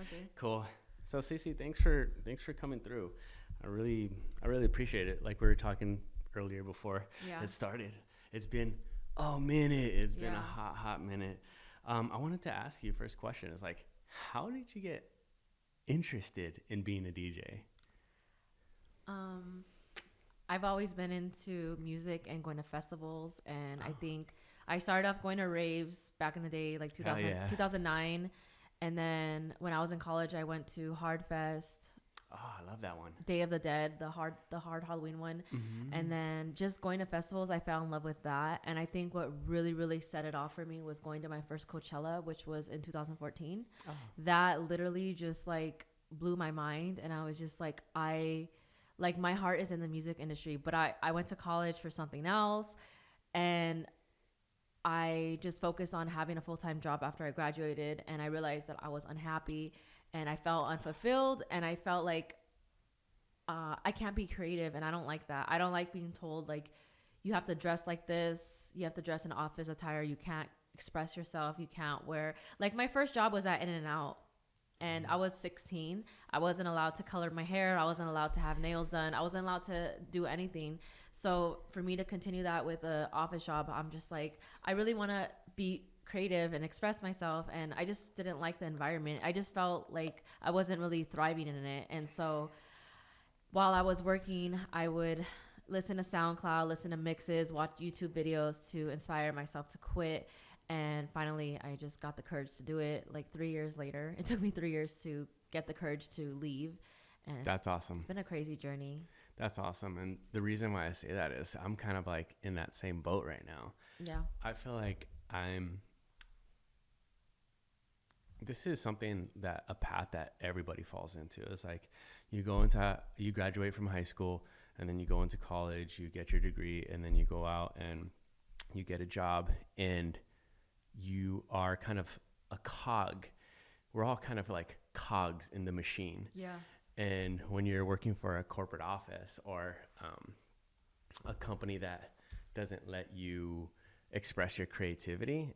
Okay. Cool. So Cece, thanks for coming through. I really appreciate it. Like we were talking earlier before it started. It's been a minute. It's been a hot minute. I wanted to ask you first question is like, how did you get interested in being a DJ? I've always been into music and going to festivals, and I think I started off going to raves back in the day, like 2009. And then when I was in college, I went to Hard Fest. Oh, I love that one. Day of the Dead, the hard Halloween one. Mm-hmm. And then just going to festivals, I fell in love with that. And I think what really set it off for me was going to my first Coachella, which was in 2014. Oh. That literally just like blew my mind. And I was just like, my heart is in the music industry, but I went to college for something else. And I just focused on having a full-time job after I graduated, and I realized that I was unhappy and I felt unfulfilled, and I felt like I can't be creative, and I don't like that. I don't like being told like you have to dress like this, you have to dress in office attire, you can't express yourself, you can't wear like my first job was at In-N-Out, and I was 16. I wasn't allowed to color my hair, I wasn't allowed to have nails done, I wasn't allowed to do anything. So for me to continue that with an office job, I'm just like, I really want to be creative and express myself. And I just didn't like the environment. I just felt like I wasn't really thriving in it. And so while I was working, I would listen to SoundCloud, listen to mixes, watch YouTube videos to inspire myself to quit. And finally, I just got the courage to do it like 3 years later. It took me 3 years to get the courage to leave. And that's awesome. It's been a crazy journey. That's awesome. And the reason why I say that is I'm kind of like in that same boat right now. Yeah. I feel like this is something that a path that everybody falls into. It's like you graduate from high school and then you go into college, you get your degree, and then you go out and you get a job, and you are kind of a cog. We're all kind of like cogs in the machine. Yeah. And when you're working for a corporate office or a company that doesn't let you express your creativity,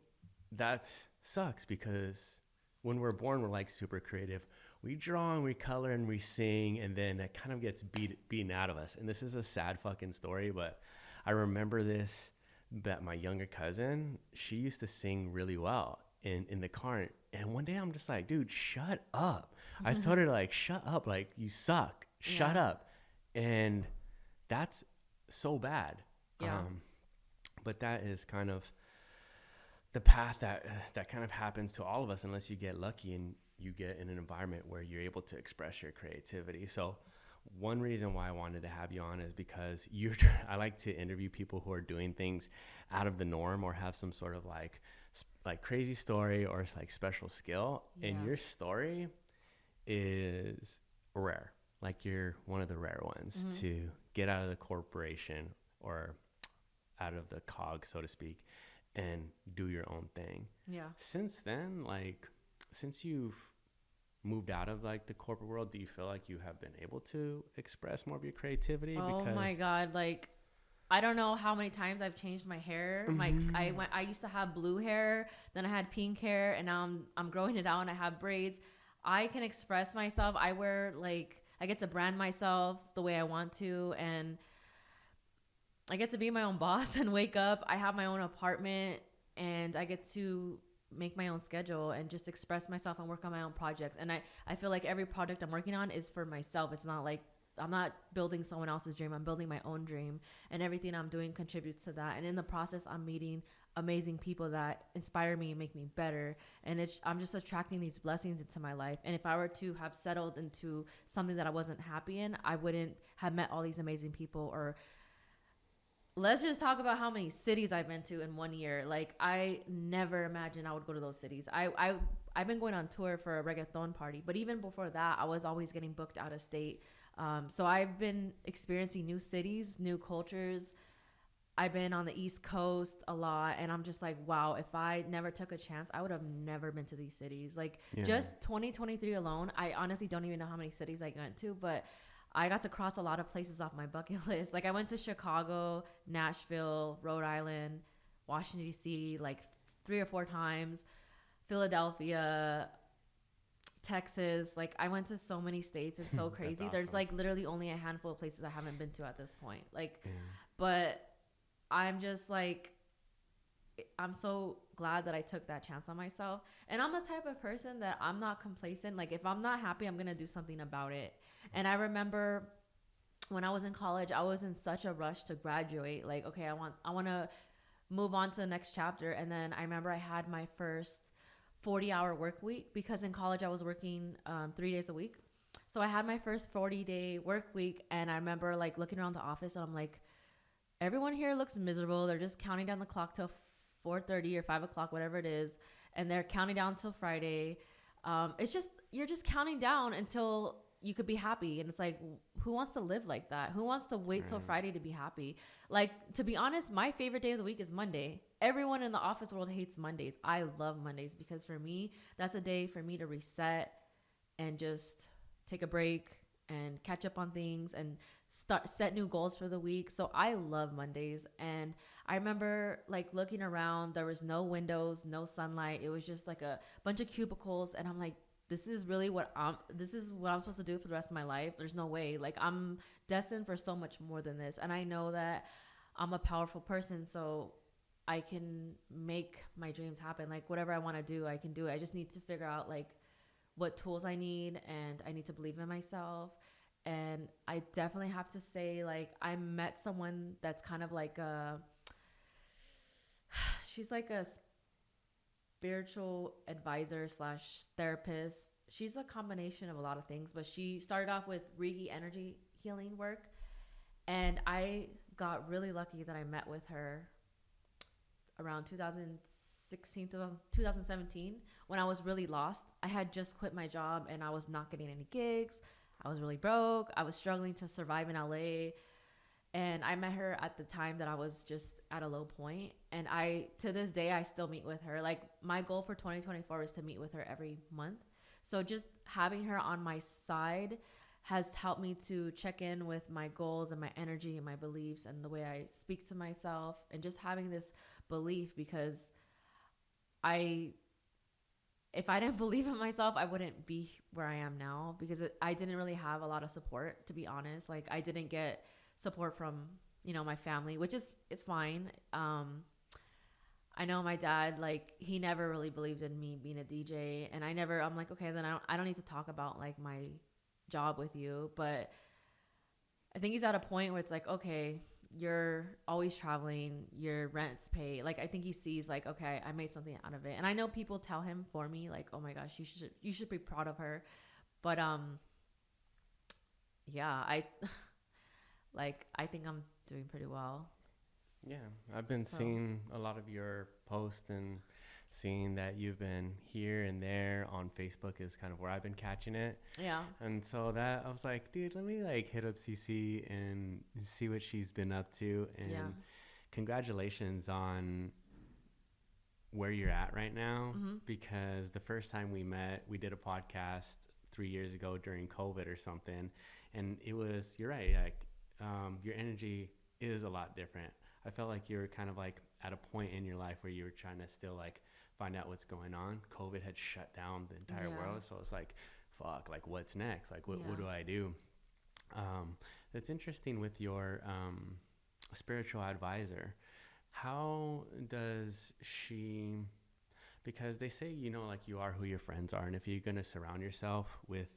that sucks, because when we're born, we're like super creative. We draw and we color and we sing, and then it kind of gets beaten out of us. And this is a sad fucking story, but I remember this, that my younger cousin, she used to sing really well in the car. And one day I'm just like, dude, shut up. I told her like, shut up. Like, you suck. Shut up. And that's so bad. Yeah. But that is kind of the path that kind of happens to all of us, unless you get lucky and you get in an environment where you're able to express your creativity. So one reason why I wanted to have you on is because I like to interview people who are doing things out of the norm or have some sort of like crazy story or like special skill. Yeah. And your story is rare. Like, you're one of the rare ones to get out of the corporation or out of the cog, so to speak, and do your own thing. Yeah. Since then, like, since you've moved out of like the corporate world, do you feel like you have been able to express more of your creativity? Oh my God. Like, I don't know how many times I've changed my hair. I used to have blue hair, then I had pink hair, and now I'm growing it out and I have braids. I can express myself. I get to brand myself the way I want to, and I get to be my own boss and wake up. I have my own apartment, and I get to make my own schedule and just express myself and work on my own projects. And I feel like every project I'm working on is for myself. It's not like I'm not building someone else's dream. I'm building my own dream, and everything I'm doing contributes to that. And in the process, I'm meeting amazing people that inspire me and make me better. And I'm just attracting these blessings into my life. And if I were to have settled into something that I wasn't happy in, I wouldn't have met all these amazing people. Or let's just talk about how many cities I've been to in 1 year. Like, I never imagined I would go to those cities. I've been going on tour for a reggaeton party, but even before that, I was always getting booked out of state. So I've been experiencing new cities, new cultures. I've been on the East Coast a lot, and I'm just like, wow, if I never took a chance, I would have never been to these cities. Like, just 2023 alone, I honestly don't even know how many cities I went to, but I got to cross a lot of places off my bucket list. Like, I went to Chicago, Nashville, Rhode Island, Washington, D.C., like 3 or 4 times, Philadelphia, Texas. Like I went to so many states. It's so crazy. Awesome. There's like literally only a handful of places I haven't been to at this point. Like, Yeah. but I'm just like, I'm so glad that I took that chance on myself. And I'm the type of person that I'm not complacent. Like if I'm not happy, I'm going to do something about it. And I remember when I was in college, I was in such a rush to graduate. Like, okay, I want to move on to the next chapter. And then I remember I had my first 40-hour work week because in college I was working 3 days a week. So I had my first 40-day work week, and I remember like looking around the office, and I'm like, everyone here looks miserable. They're just counting down the clock till 4:30 or 5 o'clock, whatever it is, and they're counting down till Friday. It's just you're just counting down until you could be happy, and it's like, who wants to live like that? Who wants to wait till Friday to be happy? Like, to be honest, my favorite day of the week is Monday. Everyone in the office world hates Mondays. I love Mondays because for me, that's a day for me to reset and just take a break and catch up on things and set new goals for the week. So I love Mondays. And I remember like looking around, there was no windows, no sunlight. It was just like a bunch of cubicles, and I'm like, this is what I'm supposed to do for the rest of my life. There's no way. Like I'm destined for so much more than this. And I know that I'm a powerful person, so I can make my dreams happen. Like whatever I want to do, I can do it. I just need to figure out like what tools I need, and I need to believe in myself. And I definitely have to say, like, I met someone that's kind of like she's like a spiritual advisor slash therapist. She's a combination of a lot of things, but she started off with Reiki energy healing work. And I got really lucky that I met with her around 2016, 2017, when I was really lost. I had just quit my job and I was not getting any gigs. I was really broke. I was struggling to survive in LA. And I met her at the time that I was just at a low point. And to this day, I still meet with her. Like my goal for 2024 is to meet with her every month. So just having her on my side has helped me to check in with my goals and my energy and my beliefs and the way I speak to myself, and just having this belief, because if I didn't believe in myself, I wouldn't be where I am now, because I didn't really have a lot of support, to be honest. Like I didn't get support from, my family, which is, it's fine. I know my dad, like he never really believed in me being a DJ, and I'm like, okay, then I don't need to talk about like my job with you. But I think he's at a point where it's like, okay, you're always traveling, your rent's paid. Like I think he sees like, okay, I made something out of it. And I know people tell him for me like, oh my gosh, you should be proud of her. But yeah, I think I'm doing pretty well. Yeah, I've been seeing a lot of your posts and seeing that you've been here and there on Facebook is kind of where I've been catching it. Yeah. And so that I was like, dude, let me like hit up CC and see what she's been up to. And congratulations on where you're at right now. Mm-hmm. Because the first time we met, we did a podcast 3 years ago during COVID or something. And it was, you're right, like your energy is a lot different. I felt like you were kind of like at a point in your life where you were trying to still like find out what's going on. COVID had shut down the entire world. So it's like, fuck, like what's next? Like what do I do? That's interesting with your spiritual advisor. How does she, because they say, like you are who your friends are. And if you're going to surround yourself with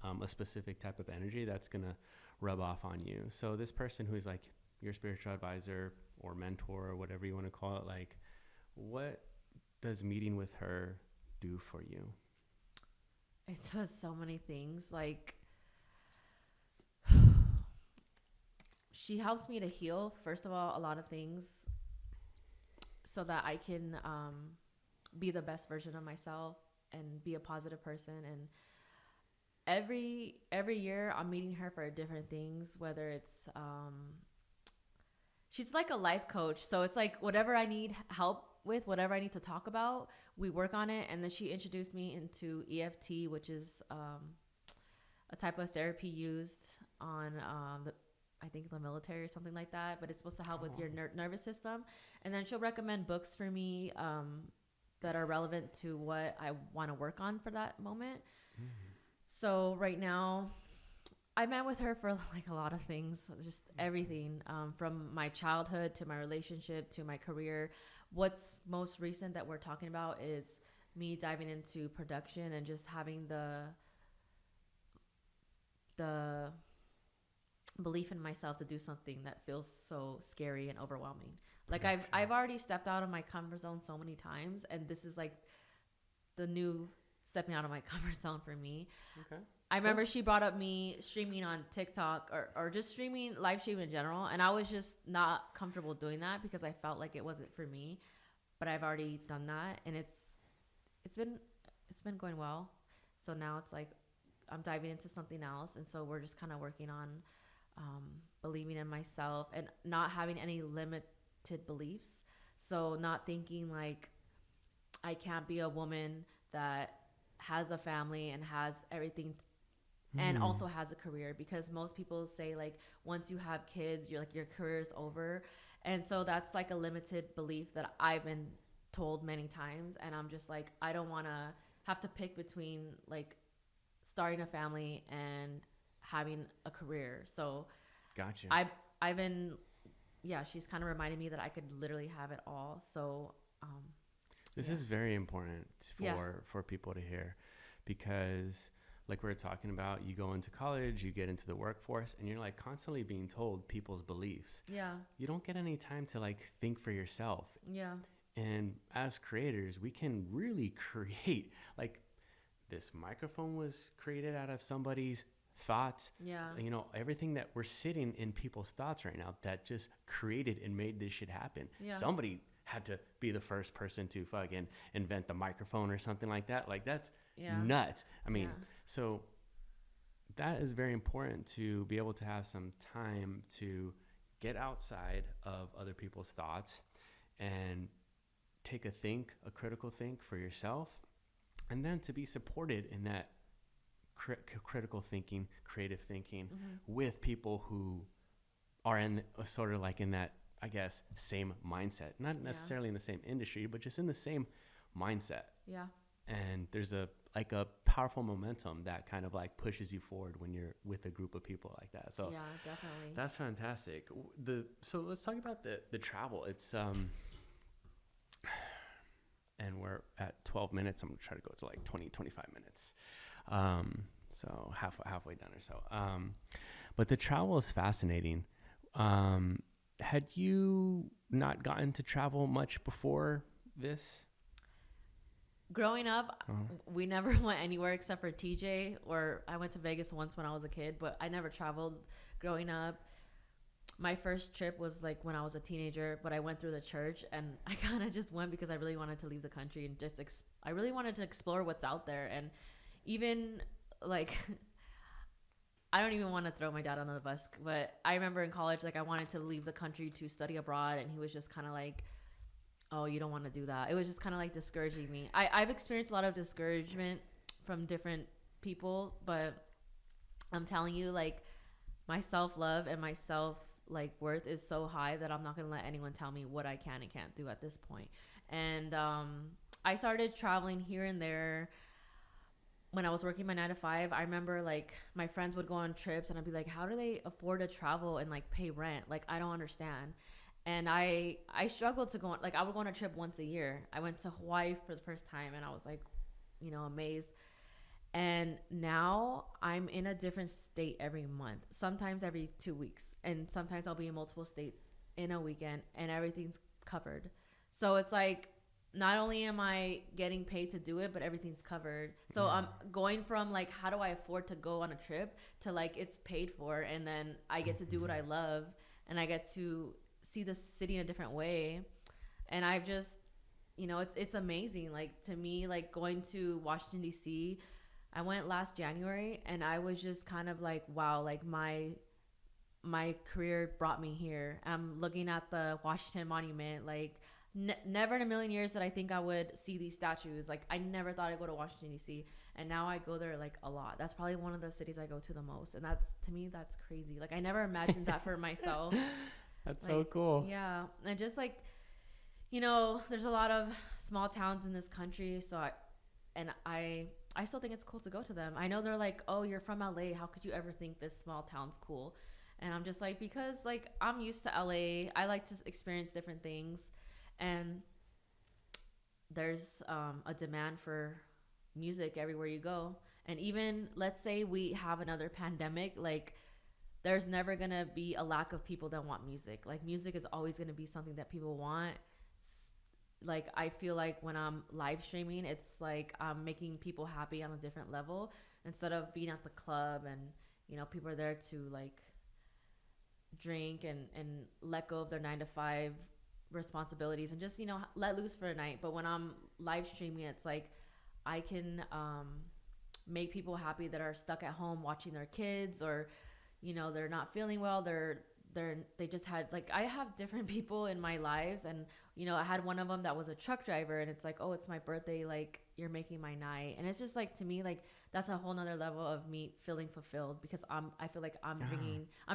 a specific type of energy, that's going to rub off on you. So this person who is like your spiritual advisor or mentor or whatever you want to call it, like what does meeting with her do for you? It does so many things. Like she helps me to heal, first of all, a lot of things, so that I can be the best version of myself and be a positive person. And every year I'm meeting her for different things, whether it's she's like a life coach. So it's like whatever I need help with, whatever I need to talk about, we work on it. And then she introduced me into EFT, which is a type of therapy used on I think the military or something like that. But it's supposed to help with your nervous system. And then she'll recommend books for me that are relevant to what I want to work on for that moment. Mm-hmm. So right now, I met with her for like a lot of things, just everything, from my childhood to my relationship to my career. What's most recent that we're talking about is me diving into production and just having the belief in myself to do something that feels so scary and overwhelming. Like I've already stepped out of my comfort zone so many times, and this is like the new stepping out of my comfort zone for me. Okay. I remember she brought up me streaming on TikTok or just streaming, live stream in general, and I was just not comfortable doing that because I felt like it wasn't for me. But I've already done that, and it's been it's been going well. So now it's like I'm diving into something else, and so we're just kind of working on believing in myself and not having any limited beliefs. So not thinking like I can't be a woman that has a family and has everything and also has a career, because most people say like once you have kids you're like your career is over, and so that's like a limited belief that I've been told many times, and I'm just like I don't want to have to pick between like starting a family and having a career. So Gotcha. I've been, yeah, she's kind of reminded me that I could literally have it all. So This yeah. is very important for Yeah. for people to hear, because like we were talking about, you go into college, you get into the workforce, and you're like constantly being told people's beliefs. Yeah. You don't get any time to like think for yourself. Yeah. And as creators, we can really create, like, this microphone was created out of somebody's thoughts. Yeah. You know, everything that we're sitting in people's thoughts right now that just created and made this shit happen. Yeah. Somebody had to be the first person to fucking invent the microphone or something like that. Like, that's nuts. I mean, so that is very important, to be able to have some time to get outside of other people's thoughts and take a critical think for yourself, and then to be supported in that critical thinking, creative thinking with people who are in sort of like in that, I guess, same mindset, not necessarily in the same industry, but just in the same mindset. Yeah. And there's a powerful momentum that kind of like pushes you forward when you're with a group of people like that. So yeah, definitely. that's fantastic. So let's talk about the travel. It's and we're at 12 minutes. I'm gonna try to go to like 25 minutes. So halfway done or so. But the travel is fascinating. Had you not gotten to travel much before this? Growing up, we never went anywhere except for TJ, or I went to Vegas once when I was a kid, but I never traveled growing up. My first trip was like when I was a teenager, but I went through the church, and I kind of just went because I really wanted to leave the country and just I really wanted to explore what's out there. And even like I don't even want to throw my dad under the bus, but I remember in college, like I wanted to leave the country to study abroad, and he was just kind of like, oh, you don't want to do that. It was just kind of like discouraging me. I've experienced a lot of discouragement from different people, but I'm telling you, like, my self-love and my like worth is so high that I'm not going to let anyone tell me what I can and can't do at this point. And I started traveling here and there when I was working my 9 to 5. I remember like my friends would go on trips, and I'd be like, how do they afford to travel and like pay rent? Like, I don't understand. And I struggled to go on, like I would go on a trip once a year. I went to Hawaii for the first time, and I was like, you know, amazed. And now I'm in a different state every month, sometimes every 2 weeks. And sometimes I'll be in multiple states in a weekend, and everything's covered. So it's like, not only am I getting paid to do it, but everything's covered. So I'm going from like, how do I afford to go on a trip, to like, it's paid for, and then I get to do what I love, and I get to see the city in a different way. And I've just, you know, it's amazing. Like, to me, like going to Washington DC, I went last January, and I was just kind of like, wow, like my career brought me here. I'm looking at the Washington Monument, like never in a million years did I think I would see these statues. Like, I never thought I'd go to Washington DC, and now I go there like a lot. That's probably one of the cities I go to the most, and that's, to me, that's crazy. Like, I never imagined that for myself. That's like, so cool. Yeah. And just like, you know, there's a lot of small towns in this country, so I still think it's cool to go to them. I know they're like, oh, you're from LA, how could you ever think this small town's cool? And I'm just like, because like I'm used to LA, I like to experience different things. And there's a demand for music everywhere you go. And even let's say we have another pandemic, like there's never gonna be a lack of people that want music. Like music is always gonna be something that people want. Like I feel like when I'm live streaming, it's like I'm making people happy on a different level instead of being at the club and people are there to like drink and let go of their 9 to 5 responsibilities and just let loose for a night. But when I'm live streaming, it's like I can make people happy that are stuck at home watching their kids, or they're not feeling well, they just had, like, I have different people in my lives, and I had one of them that was a truck driver, and it's like, oh, it's my birthday, like you're making my night. And it's just like, to me, like that's a whole nother level of me feeling fulfilled, because I feel like I'm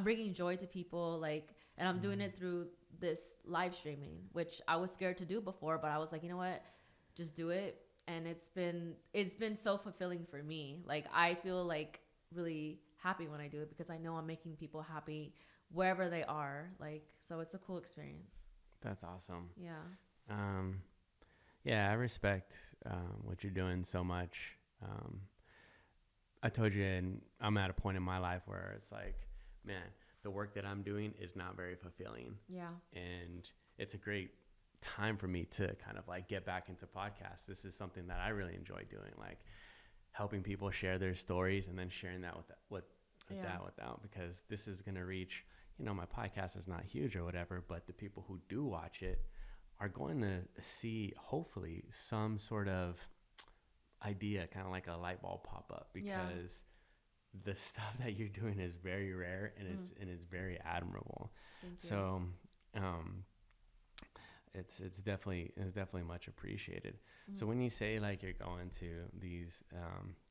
bringing joy to people, like, and I'm doing it through this live streaming, which I was scared to do before, but I was like, you know what, just do it. And it's been so fulfilling for me. Like I feel like really happy when I do it, because I know I'm making people happy wherever they are. Like, so it's a cool experience. That's awesome. Yeah. Yeah, I respect what you're doing so much. I told you, and I'm at a point in my life where it's like, man, the work that I'm doing is not very fulfilling. Yeah. And it's a great time for me to kind of like get back into podcasts. This is something that I really enjoy doing, like helping people share their stories and then sharing that with because this is going to reach, my podcast is not huge or whatever, but the people who do watch it are going to see hopefully some sort of idea, kind of like a light bulb pop up, because the stuff that you're doing is very rare, and it's very admirable. So it's definitely much appreciated. So when you say like you're going to these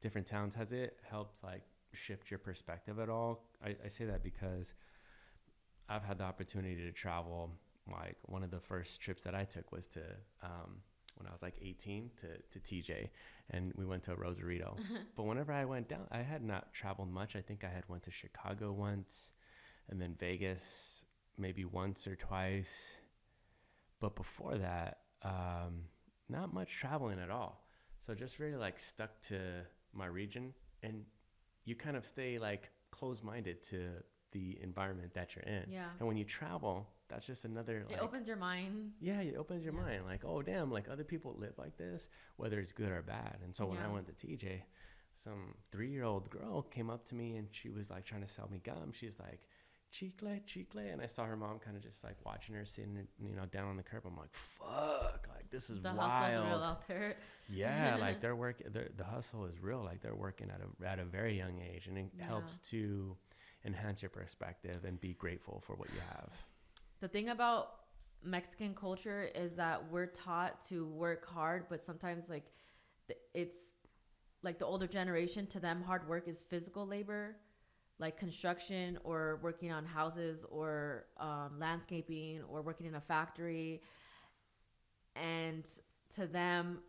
different towns, has it helped like shift your perspective at all? I say that because I've had the opportunity to travel. Like one of the first trips that I took was to when I was like 18 to TJ, and we went to Rosarito. But whenever I went down, I had not traveled much. I think I had went to Chicago once, and then Vegas maybe once or twice. But before that, not much traveling at all. So just really like stuck to my region, and you kind of stay like closed-minded to the environment that you're in. Yeah. And when you travel, that's just another, like, it opens your mind. Yeah, it opens your mind. Like, oh damn, like other people live like this, whether it's good or bad. And so when I went to TJ, some 3-year-old girl came up to me and she was like trying to sell me gum. She's like, chicle, and I saw her mom kind of just like watching her sitting, down on the curb. I'm like, fuck, like this is the wild. Hustle's real out there. Yeah, like the hustle is real. Like they're working at a very young age, and it helps to enhance your perspective and be grateful for what you have. The thing about Mexican culture is that we're taught to work hard, but sometimes like it's like the older generation, to them hard work is physical labor, like construction or working on houses or landscaping or working in a factory. And to them,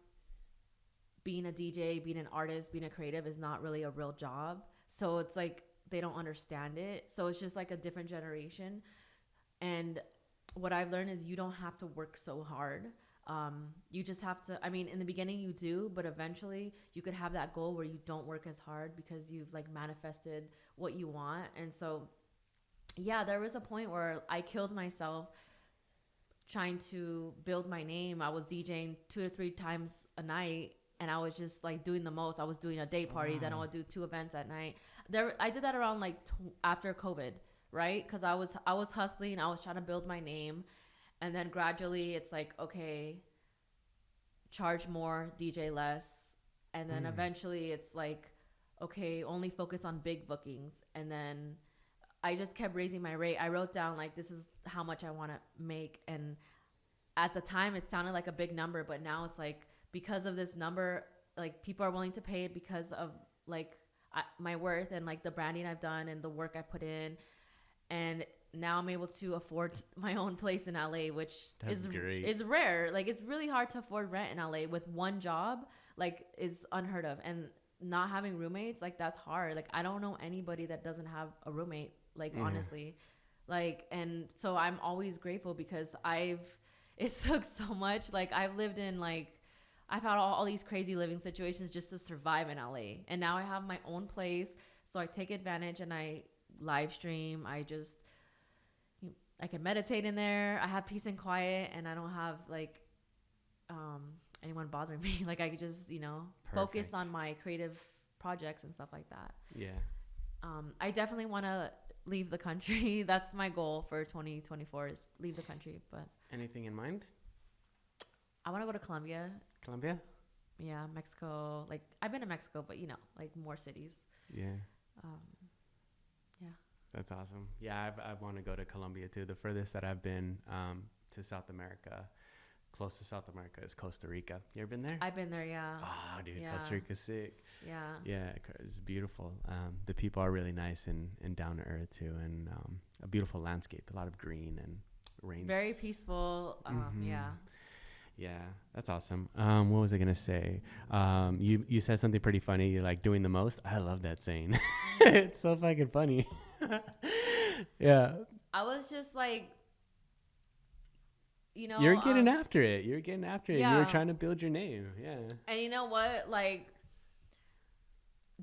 being a DJ, being an artist, being a creative is not really a real job. So it's like they don't understand it. So it's just like a different generation. And what I've learned is you don't have to work so hard. You just have to, I mean, in the beginning you do, but eventually you could have that goal where you don't work as hard because you've like manifested what you want. And so, yeah, there was a point where I killed myself trying to build my name. I was DJing 2 to 3 times a night, and I was just like doing the most. I was doing a day party, then I would do 2 events at night. I did that around like after COVID, right? Because I was hustling, I was trying to build my name, and then gradually it's like, okay, charge more, DJ less, and then eventually it's like, okay, only focus on big bookings. And then I just kept raising my rate. I wrote down like, this is how much I want to make, and at the time it sounded like a big number, but now it's like, because of this number, like people are willing to pay it because of like my worth and like the branding I've done and the work I put in. And now I'm able to afford my own place in LA, which is rare. Like it's really hard to afford rent in LA with one job, like is unheard of. And not having roommates, like that's hard. Like I don't know anybody that doesn't have a roommate, like honestly. Like, and so I'm always grateful because it took so much. Like I've lived in like, I've had all these crazy living situations just to survive in LA. And now I have my own place. So I take advantage and I live stream. I can meditate in there. I have peace and quiet and I don't have like, anyone bothering me. Like I could just, focus on my creative projects and stuff like that. Yeah. I definitely want to leave the country. That's my goal for 2024 is leave the country. But anything in mind? I want to go to Colombia. Colombia? Yeah, Mexico. Like I've been to Mexico, but like more cities. Yeah. Yeah. That's awesome. Yeah, I want to go to Colombia too. The furthest that I've been to South America, close to South America, is Costa Rica. You ever been there? I've been there, yeah. Oh, dude, yeah. Costa Rica's sick. Yeah. Yeah, it's beautiful. The people are really nice and down to earth too, and a beautiful landscape, a lot of green and rain. Very peaceful. Yeah. Yeah, that's awesome. What was I gonna say? You said something pretty funny. You're like doing the most. I love that saying. It's so fucking funny. Yeah. I was just like, you're getting after it. You're getting after it. Yeah. You were trying to build your name. Yeah. And you know what? Like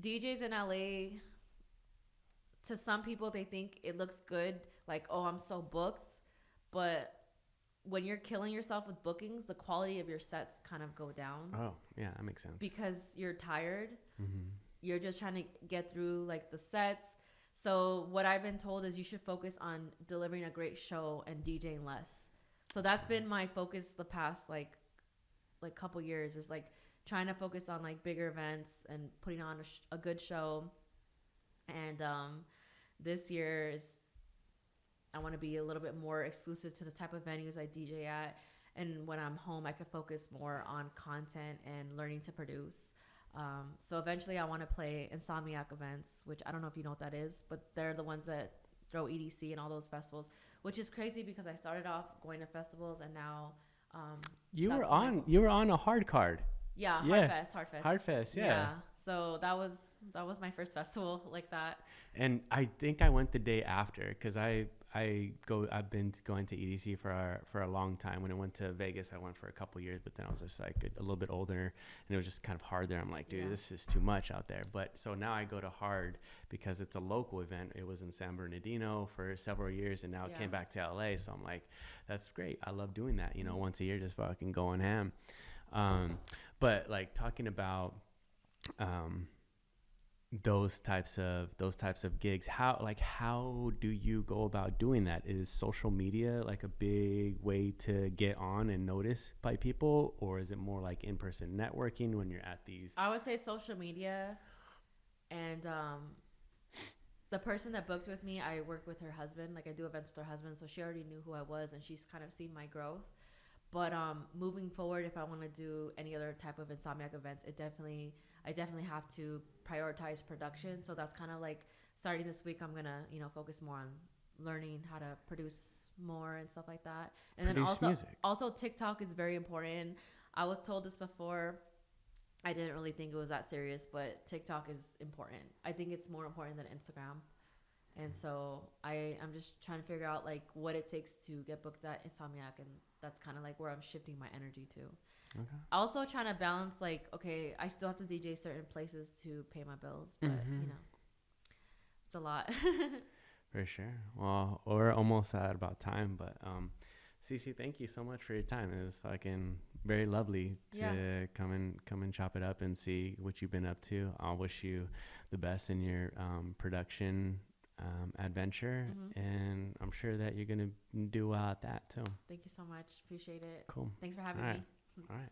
DJs in LA, to some people, they think it looks good. Like, oh, I'm so booked. But when you're killing yourself with bookings, the quality of your sets kind of go down. Oh, yeah, that makes sense. Because you're tired. Mm-hmm. You're just trying to get through like the sets. So what I've been told is you should focus on delivering a great show and DJing less. So that's been my focus the past like couple years, is like trying to focus on like bigger events and putting on a good show. And this year is, I want to be a little bit more exclusive to the type of venues I DJ at. And when I'm home, I can focus more on content and learning to produce. So eventually I want to play Insomniac events, which I don't know if you know what that is, but they're the ones that throw EDC and all those festivals, which is crazy because I started off going to festivals and now you were on a hard card. Yeah, Hardfest. Yeah. So that was my first festival like that. And I think I went the day after because I've been going to EDC for a long time. When I went to Vegas, I went for a couple years, but then I was just like a little bit older and it was just kind of hard there. I'm like, dude, this is too much out there. But so now I go to Hard because it's a local event. It was in San Bernardino for several years and now it came back to LA. So I'm like, that's great. I love doing that, once a year, just fucking going ham. But like talking about those types of gigs, how do you go about doing that? Is social media like a big way to get on and noticed by people, or is it more like in-person networking when you're at these? I would say social media. And the person that booked with me, I work with her husband. Like I do events with her husband, so she already knew who I was and she's kind of seen my growth. But moving forward, if I want to do any other type of Insomniac events, I definitely have to prioritize production. So that's kind of like starting this week, I'm gonna focus more on learning how to produce more and stuff like that. And produce then music. Also TikTok is very important. I was told this before. I didn't really think it was that serious, but TikTok is important. I think it's more important than Instagram. And so I'm just trying to figure out like what it takes to get booked at Insomniac, and that's kind of like where I'm shifting my energy to. Okay. Also trying to balance like, okay, I still have to DJ certain places to pay my bills, but it's a lot. For sure. Well, we're almost at about time, but Cece, thank you so much for your time. It was fucking very lovely to come and chop it up and see what you've been up to. I'll wish you the best in your production adventure, and I'm sure that you're gonna do well at that too. Thank you so much. Appreciate it. Cool. Thanks for having me. All right.